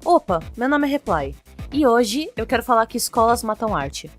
Opa, meu nome é Reply, e hoje eu quero falar que escolas matam arte.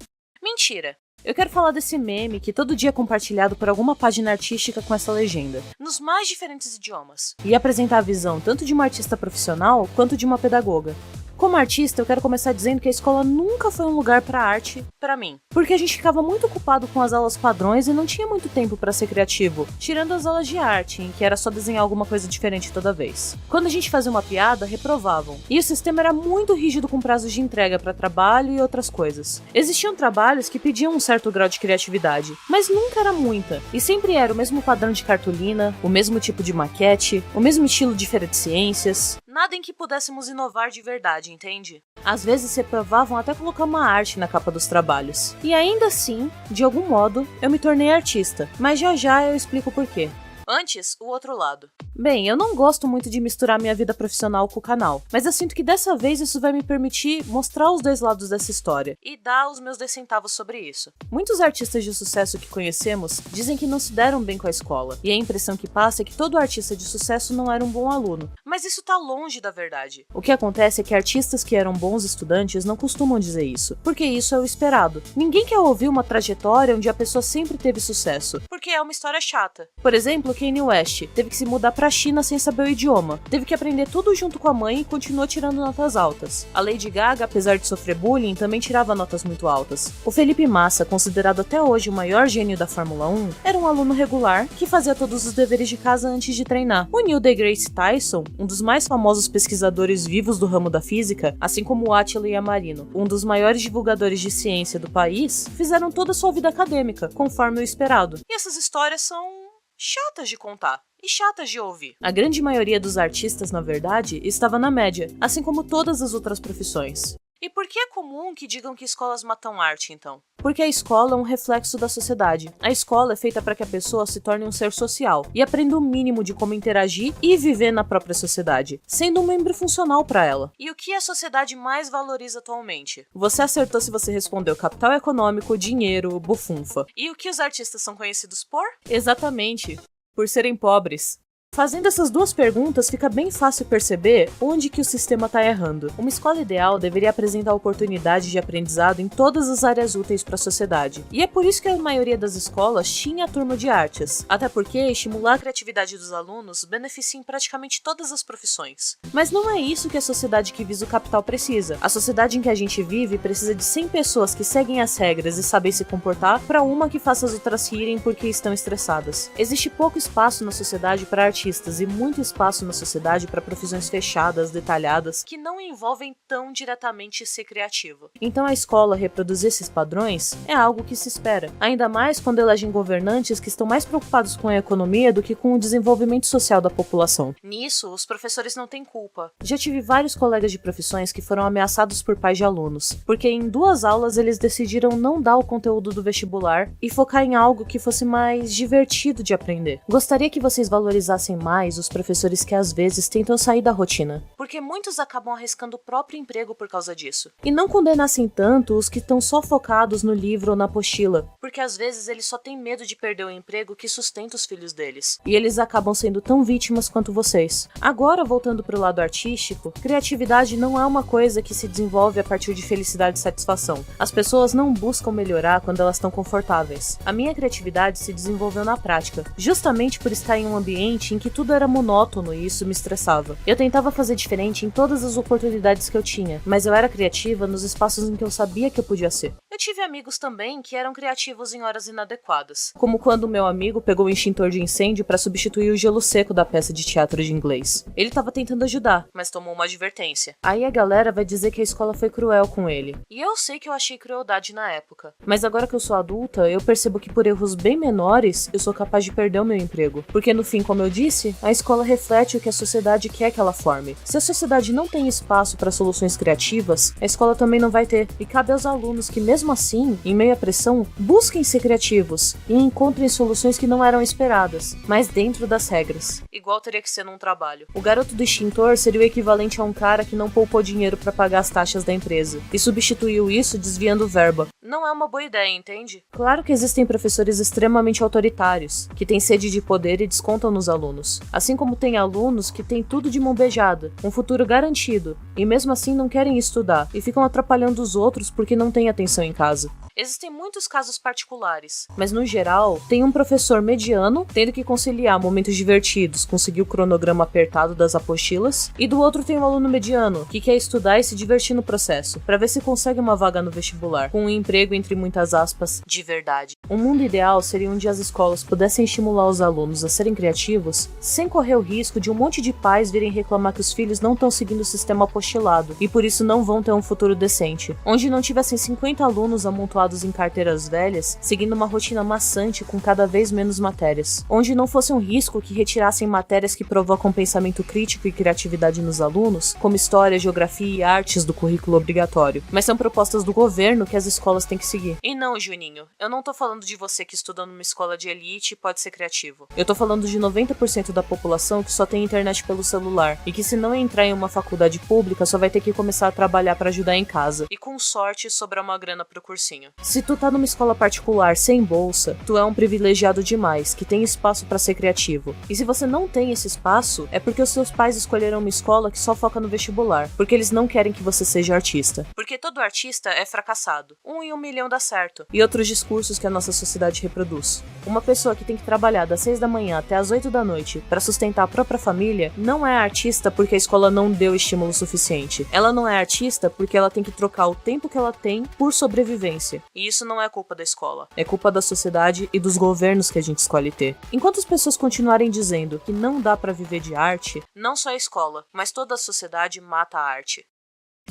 Mentira! Eu quero falar desse meme que todo dia é compartilhado por alguma página artística com essa legenda, nos mais diferentes idiomas, e apresentar a visão tanto de uma artista profissional quanto de uma pedagoga. Como artista, eu quero começar dizendo que a escola nunca foi um lugar pra arte, pra mim. Porque a gente ficava muito ocupado com as aulas padrões e não tinha muito tempo pra ser criativo, tirando as aulas de arte, em que era só desenhar alguma coisa diferente toda vez. Quando a gente fazia uma piada, reprovavam. E o sistema era muito rígido com prazos de entrega pra trabalho e outras coisas. Existiam trabalhos que pediam um certo grau de criatividade, mas nunca era muita. E sempre era o mesmo padrão de cartolina, o mesmo tipo de maquete, o mesmo estilo de feira de ciências. Nada em que pudéssemos inovar de verdade, entende? Às vezes reprovavam até colocar uma arte na capa dos trabalhos. E ainda assim, de algum modo, eu me tornei artista, mas já eu explico por quê. Antes, o outro lado. Bem, eu não gosto muito de misturar minha vida profissional com o canal, mas eu sinto que dessa vez isso vai me permitir mostrar os dois lados dessa história e dar os meus 10 centavos sobre isso. Muitos artistas de sucesso que conhecemos dizem que não se deram bem com a escola, e a impressão que passa é que todo artista de sucesso não era um bom aluno. Mas isso tá longe da verdade. O que acontece é que artistas que eram bons estudantes não costumam dizer isso, porque isso é o esperado. Ninguém quer ouvir uma trajetória onde a pessoa sempre teve sucesso, porque é uma história chata. Por exemplo, Kanye West teve que se mudar pra China sem saber o idioma, teve que aprender tudo junto com a mãe e continuou tirando notas altas. A Lady Gaga, apesar de sofrer bullying, também tirava notas muito altas. O Felipe Massa, considerado até hoje o maior gênio da Fórmula 1, era um aluno regular que fazia todos os deveres de casa antes de treinar. O Neil deGrasse Tyson, um dos mais famosos pesquisadores vivos do ramo da física, assim como o Átila Yamarino, um dos maiores divulgadores de ciência do país, fizeram toda a sua vida acadêmica, conforme o esperado. E essas histórias são chatas de contar e chatas de ouvir. A grande maioria dos artistas, na verdade, estava na média, assim como todas as outras profissões. E por que é comum que digam que escolas matam arte, então? Porque a escola é um reflexo da sociedade. A escola é feita para que a pessoa se torne um ser social e aprenda o mínimo de como interagir e viver na própria sociedade, sendo um membro funcional para ela. E o que a sociedade mais valoriza atualmente? Você acertou se você respondeu capital econômico, dinheiro, bufunfa. E o que os artistas são conhecidos por? Exatamente, por serem pobres. Fazendo essas duas perguntas, fica bem fácil perceber onde que o sistema está errando. Uma escola ideal deveria apresentar oportunidade de aprendizado em todas as áreas úteis para a sociedade. E é por isso que a maioria das escolas tinha a turma de artes. Até porque estimular a criatividade dos alunos beneficia em praticamente todas as profissões. Mas não é isso que a sociedade que visa o capital precisa. A sociedade em que a gente vive precisa de 100 pessoas que seguem as regras e sabem se comportar para uma que faça as outras rirem porque estão estressadas. Existe pouco espaço na sociedade para artistas e muito espaço na sociedade para profissões fechadas, detalhadas, que não envolvem tão diretamente ser criativo. Então a escola reproduzir esses padrões é algo que se espera, ainda mais quando elegem governantes que estão mais preocupados com a economia do que com o desenvolvimento social da população. Nisso, os professores não têm culpa. Já tive vários colegas de profissões que foram ameaçados por pais de alunos, porque em 2 aulas eles decidiram não dar o conteúdo do vestibular e focar em algo que fosse mais divertido de aprender. Gostaria que vocês valorizassem mais os professores que às vezes tentam sair da rotina, porque muitos acabam arriscando o próprio emprego por causa disso. E não condenassem tanto os que estão só focados no livro ou na apostila, porque às vezes eles só têm medo de perder o emprego que sustenta os filhos deles. E eles acabam sendo tão vítimas quanto vocês. Agora, voltando pro lado artístico, criatividade não é uma coisa que se desenvolve a partir de felicidade e satisfação. As pessoas não buscam melhorar quando elas estão confortáveis. A minha criatividade se desenvolveu na prática, justamente por estar em um ambiente em que tudo era monótono e isso me estressava. Eu tentava fazer diferente em todas as oportunidades que eu tinha, mas eu era criativa nos espaços em que eu sabia que eu podia ser. Eu tive amigos também que eram criativos em horas inadequadas, como quando meu amigo pegou o extintor de incêndio para substituir o gelo seco da peça de teatro de inglês. Ele estava tentando ajudar, mas tomou uma advertência. Aí a galera vai dizer que a escola foi cruel com ele. E eu sei que eu achei crueldade na época, mas agora que eu sou adulta, eu percebo que por erros bem menores, eu sou capaz de perder o meu emprego. Porque no fim, como eu disse, a escola reflete o que a sociedade quer que ela forme. Se a sociedade não tem espaço para soluções criativas, a escola também não vai ter. E cabe aos alunos que, mesmo assim, em meio à pressão, busquem ser criativos e encontrem soluções que não eram esperadas, mas dentro das regras. Igual teria que ser num trabalho. O garoto do extintor seria o equivalente a um cara que não poupou dinheiro para pagar as taxas da empresa e substituiu isso desviando verba. não é uma boa ideia, entende? Claro que existem professores extremamente autoritários, que têm sede de poder e descontam nos alunos. Assim como tem alunos que têm tudo de mão beijada, um futuro garantido, e mesmo assim não querem estudar, e ficam atrapalhando os outros porque não têm atenção em casa. Existem muitos casos particulares, mas no geral, tem um professor mediano tendo que conciliar momentos divertidos, conseguir o cronograma apertado das apostilas, e do outro tem um aluno mediano, que quer estudar e se divertir no processo, para ver se consegue uma vaga no vestibular, com um emprego entre muitas aspas, de verdade. Um mundo ideal seria onde as escolas pudessem estimular os alunos a serem criativos, sem correr o risco de um monte de pais virem reclamar que os filhos não estão seguindo o sistema apostilado, e por isso não vão ter um futuro decente, onde não tivessem 50 alunos amontoados em carteiras velhas, seguindo uma rotina maçante com cada vez menos matérias, onde não fosse um risco que retirassem matérias que provocam pensamento crítico e criatividade nos alunos, como história, geografia e artes do currículo obrigatório, mas são propostas do governo que as escolas têm que seguir. E não, Juninho, eu não tô falando de você que estuda numa escola de elite e pode ser criativo. Eu tô falando de 90% da população que só tem internet pelo celular, e que se não entrar em uma faculdade pública só vai ter que começar a trabalhar pra ajudar em casa, e com sorte sobrar uma grana pro cursinho. Se tu tá numa escola particular sem bolsa, tu é um privilegiado demais, que tem espaço pra ser criativo. E se você não tem esse espaço, é porque os seus pais escolheram uma escola que só foca no vestibular, porque eles não querem que você seja artista. Porque todo artista é fracassado. 1 em 1 milhão dá certo. E outros discursos que a nossa sociedade reproduz. Uma pessoa que tem que trabalhar das 6 da manhã até as 8 da noite pra sustentar a própria família, não é artista porque a escola não deu estímulo suficiente. Ela não é artista porque ela tem que trocar o tempo que ela tem por sobrevivência. E isso não é culpa da escola. É culpa da sociedade e dos governos que a gente escolhe ter. Enquanto as pessoas continuarem dizendo que não dá pra viver de arte, não só a escola, mas toda a sociedade mata a arte.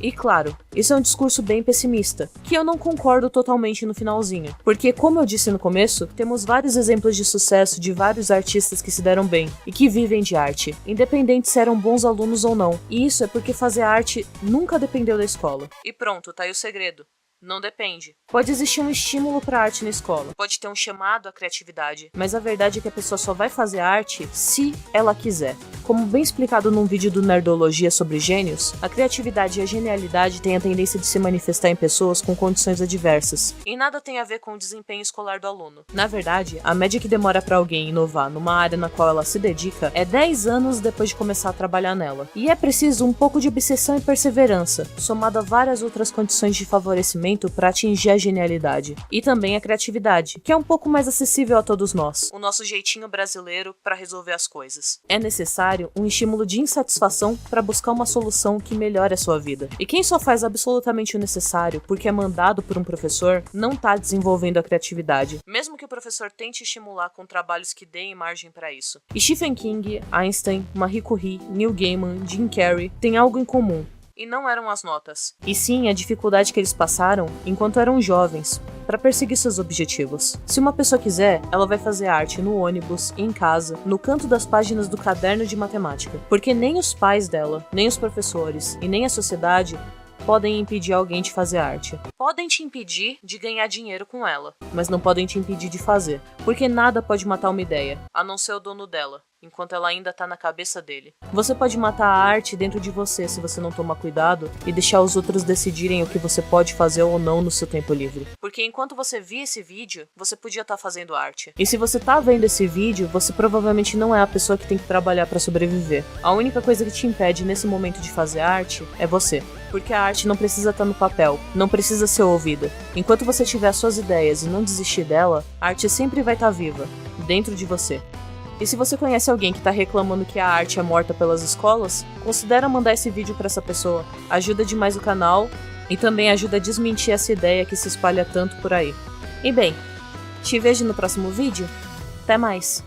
E claro, isso é um discurso bem pessimista, que eu não concordo totalmente no finalzinho, porque como eu disse no começo, temos vários exemplos de sucesso de vários artistas que se deram bem, e que vivem de arte, independente se eram bons alunos ou não, e isso é porque fazer arte nunca dependeu da escola. E pronto, tá aí o segredo. Não depende. Pode existir um estímulo pra arte na escola, pode ter um chamado à criatividade, mas a verdade é que a pessoa só vai fazer arte se ela quiser. Como bem explicado num vídeo do Nerdologia sobre gênios, a criatividade e a genialidade têm a tendência de se manifestar em pessoas com condições adversas, e nada tem a ver com o desempenho escolar do aluno. Na verdade, a média que demora pra alguém inovar numa área na qual ela se dedica é 10 anos depois de começar a trabalhar nela. E é preciso um pouco de obsessão e perseverança, somado a várias outras condições de favorecimento para atingir a genialidade. E também a criatividade, que é um pouco mais acessível a todos nós. O nosso jeitinho brasileiro para resolver as coisas. É necessário um estímulo de insatisfação para buscar uma solução que melhore a sua vida. E quem só faz absolutamente o necessário porque é mandado por um professor, não tá desenvolvendo a criatividade. Mesmo que o professor tente estimular com trabalhos que deem margem para isso. E Stephen King, Einstein, Marie Curie, Neil Gaiman, Jim Carrey têm algo em comum. E não eram as notas. E sim a dificuldade que eles passaram enquanto eram jovens, para perseguir seus objetivos. Se uma pessoa quiser, ela vai fazer arte no ônibus, em casa, no canto das páginas do caderno de matemática. Porque nem os pais dela, nem os professores e nem a sociedade podem impedir alguém de fazer arte. Podem te impedir de ganhar dinheiro com ela, mas não podem te impedir de fazer. Porque nada pode matar uma ideia, a não ser o dono dela, enquanto ela ainda tá na cabeça dele. Você pode matar a arte dentro de você se você não tomar cuidado e deixar os outros decidirem o que você pode fazer ou não no seu tempo livre. Porque enquanto você via esse vídeo, você podia estar fazendo arte. E se você tá vendo esse vídeo, você provavelmente não é a pessoa que tem que trabalhar pra sobreviver. A única coisa que te impede nesse momento de fazer arte é você. Porque a arte não precisa estar no papel, não precisa ser ouvida. Enquanto você tiver as suas ideias e não desistir dela, a arte sempre vai estar viva, dentro de você. E se você conhece alguém que tá reclamando que a arte é morta pelas escolas, considera mandar esse vídeo pra essa pessoa. Ajuda demais o canal e também ajuda a desmentir essa ideia que se espalha tanto por aí. E bem, te vejo no próximo vídeo. Até mais!